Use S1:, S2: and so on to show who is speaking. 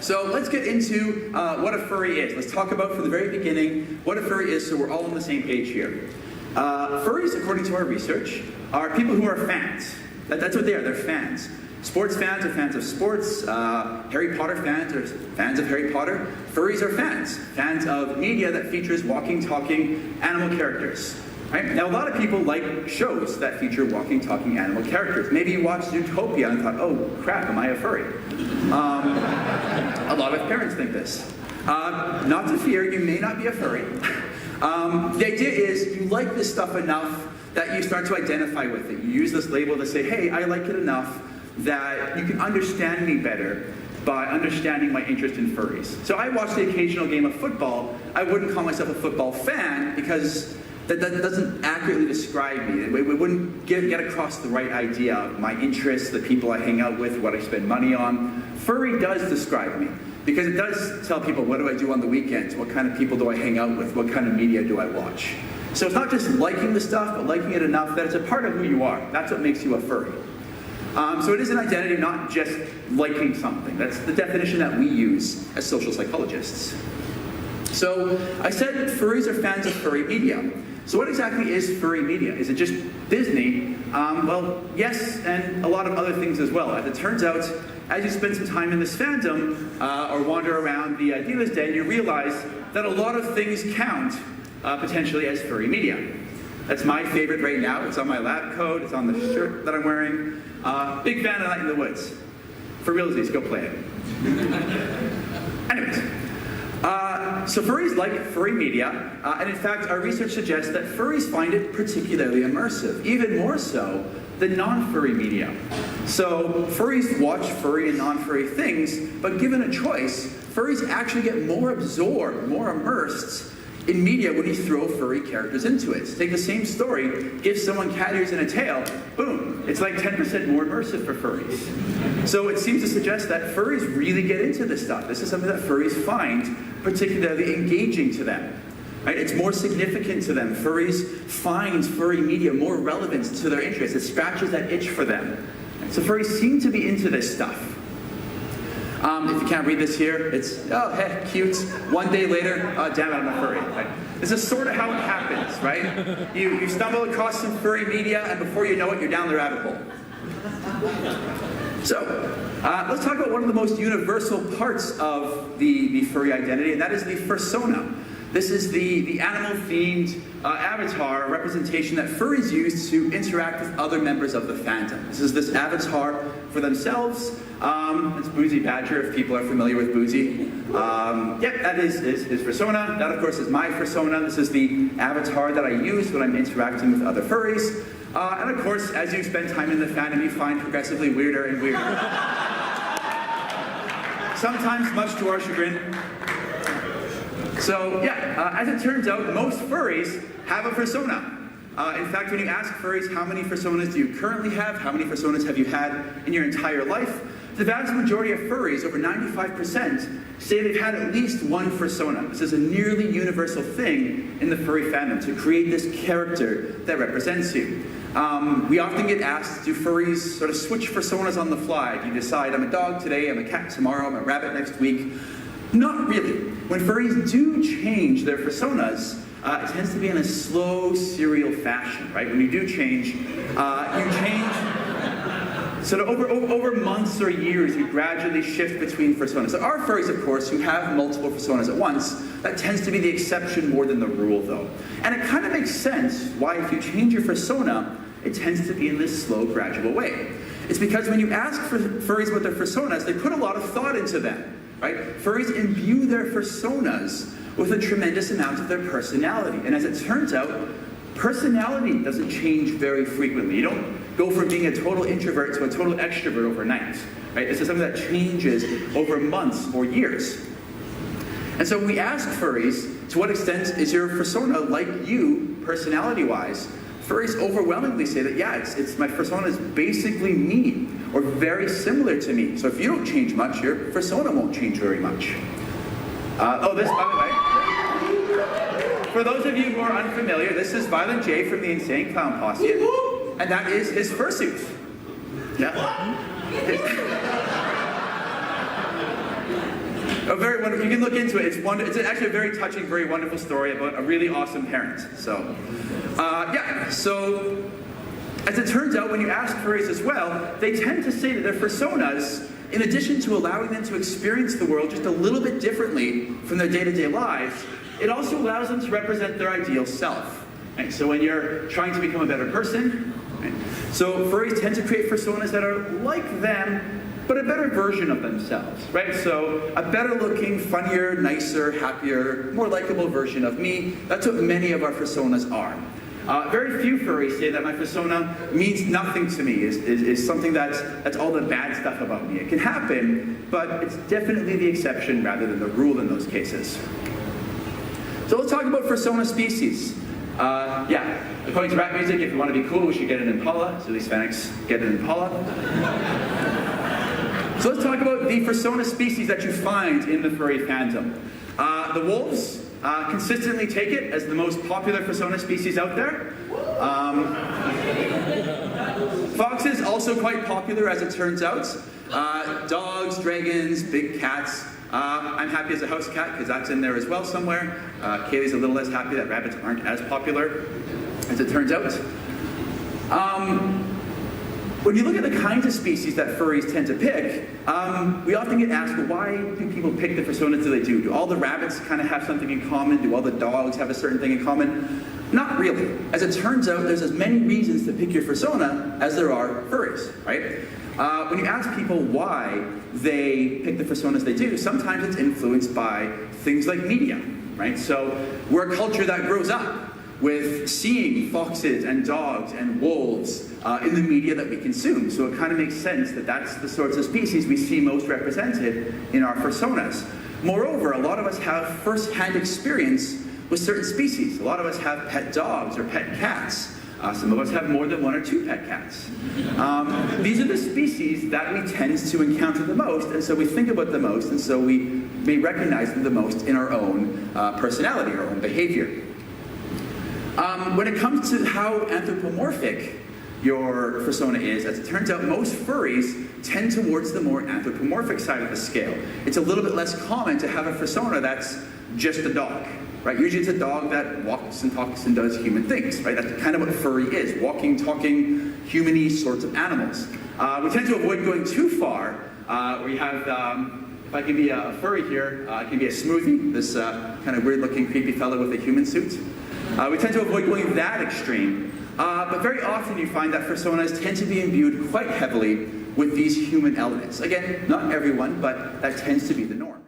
S1: So let's get into what a furry is. Let's talk about from the very beginning what a furry is so we're all on the same page here. Furries, according to our research, are people who are fans. That's what they are, they're fans. Sports fans are fans of sports, Harry Potter fans are fans of Harry Potter. Furries are fans of media that features walking, talking animal characters. Right? Now, a lot of people like shows that feature walking, talking animal characters. Maybe you watched Zootopia and thought, oh crap, am I a furry? A lot of parents think this. Not to fear, you may not be a furry. The idea is you like this stuff enough that you start to identify with it. You use this label to say, hey, I like it enough that you can understand me better by understanding my interest in furries. So I watch the occasional game of football. I wouldn't call myself a football fan because that doesn't accurately describe me. It wouldn't get across the right idea of my interests, the people I hang out with, what I spend money on. Furry does describe me because it does tell people what do I do on the weekends, what kind of people do I hang out with, what kind of media do I watch. So it's not just liking the stuff, but liking it enough that it's a part of who you are. That's what makes you a furry. So it is an identity, not just liking something. That's the definition that we use as social psychologists. So I said furries are fans of furry media. So what exactly is furry media? Is it just Disney? Well, yes, and a lot of other things as well. As it turns out, as you spend some time in this fandom or wander around the dealer's den, you realize that a lot of things count potentially as furry media. That's my favorite right now. It's on my lab coat. It's on the shirt that I'm wearing. Big fan of Night in the Woods. For realsies, go play it. Anyways, so furries like furry media, and in fact, our research suggests that furries find it particularly immersive, even more so than non-furry media. So furries watch furry and non-furry things, but given a choice, furries actually get more absorbed, more immersed in media when you throw furry characters into it. So take the same story, give someone cat ears and a tail, boom, it's like 10% more immersive for furries. So it seems to suggest that furries really get into this stuff. This is something that furries find particularly engaging to them. Right? It's more significant to them. Furries find furry media more relevant to their interests. It scratches that itch for them. So furries seem to be into this stuff. If you can't read this here, it's, oh, hey, cute. One day later, oh, damn it, I'm a furry. Right? This is sort of how it happens, right? You stumble across some furry media, and before you know it, you're down the rabbit hole. So, let's talk about one of the most universal parts of the furry identity, and that is the fursona. This is the animal-themed avatar representation that furries use to interact with other members of the fandom. This is this avatar for themselves. It's Boozy Badger, if people are familiar with Boozy. Yep, that is his fursona. That, of course, is my fursona. This is the avatar that I use when I'm interacting with other furries. And, of course, as you spend time in the fandom, you find progressively weirder and weirder. Sometimes much to our chagrin. So, yeah, as it turns out, most furries have a fursona. In fact, when you ask furries how many fursonas do you currently have, how many fursonas have you had in your entire life, the vast majority of furries, over 95%, say they've had at least one fursona. This is a nearly universal thing in the furry fandom, to create this character that represents you. We often get asked, do furries sort of switch fursonas on the fly? Do you decide, I'm a dog today, I'm a cat tomorrow, I'm a rabbit next week? Not really. When furries do change their fursonas, it tends to be in a slow, serial fashion, right? When you do change, you change sort of over months or years, you gradually shift between fursonas. There are furries, of course, who have multiple fursonas at once. That tends to be the exception more than the rule, though. And it kind of makes sense why, if you change your fursona, it tends to be in this slow, gradual way. It's because when you ask furries about their fursonas, they put a lot of thought into them. Right? Furries imbue their fursonas with a tremendous amount of their personality. And as it turns out, personality doesn't change very frequently. You don't go from being a total introvert to a total extrovert overnight. Right? This is something that changes over months or years. And so when we ask furries, to what extent is your fursona like you, personality-wise, furries overwhelmingly say that, yeah, it's my fursona is basically me, or very similar to me. So if you don't change much, your fursona won't change very much. This, by the way, for those of you who are unfamiliar, this is Violent J from the Insane Clown Posse, and that is his fursuit. Yeah. A very wonderful, you can look into it. It's actually a very touching, very wonderful story about a really awesome parent. So, so as it turns out, when you ask furries as well, they tend to say that their fursonas, in addition to allowing them to experience the world just a little bit differently from their day-to-day lives, it also allows them to represent their ideal self. Right? So when you're trying to become a better person, right? So furries tend to create fursonas that are like them, but a better version of themselves, right? So a better looking, funnier, nicer, happier, more likable version of me. That's what many of our fursonas are. Very few furries say that my fursona means nothing to me, is something that's all the bad stuff about me. It can happen, but it's definitely the exception rather than the rule in those cases. So let's talk about fursona species. According to rap music, if you want to be cool, we should get an impala. So these Hispanics get an impala. So let's talk about the fursona species that you find in the furry fandom. The wolves consistently take it as the most popular fursona species out there. Foxes, also quite popular as it turns out. Dogs, dragons, big cats. I'm happy as a house cat because that's in there as well somewhere. Kaylee's a little less happy that rabbits aren't as popular as it turns out. When you look at the kinds of species that furries tend to pick, we often get asked, well, why do people pick the fursonas that they do? Do all the rabbits kind of have something in common? Do all the dogs have a certain thing in common? Not really. As it turns out, there's as many reasons to pick your fursona as there are furries, right? When you ask people why they pick the fursonas they do, sometimes it's influenced by things like media, right? So we're a culture that grows up with seeing foxes and dogs and wolves in the media that we consume. So it kind of makes sense that that's the sorts of species we see most represented in our fursonas. Moreover, a lot of us have first-hand experience with certain species. A lot of us have pet dogs or pet cats. Some of us have more than one or two pet cats. These are the species that we tend to encounter the most, and so we think about the most, and so we may recognize them the most in our own personality, our own behavior. When it comes to how anthropomorphic your fursona is, as it turns out, most furries tend towards the more anthropomorphic side of the scale. It's a little bit less common to have a fursona that's just a dog, right? Usually it's a dog that walks and talks and does human things, right? That's kind of what furry is, walking, talking, human-y sorts of animals. We tend to avoid going too far, where you have, if I can be a furry here, I can be a smoothie, this kind of weird-looking creepy fellow with a human suit. We tend to avoid going that extreme, but very often you find that fursonas tend to be imbued quite heavily with these human elements. Again, not everyone, but that tends to be the norm.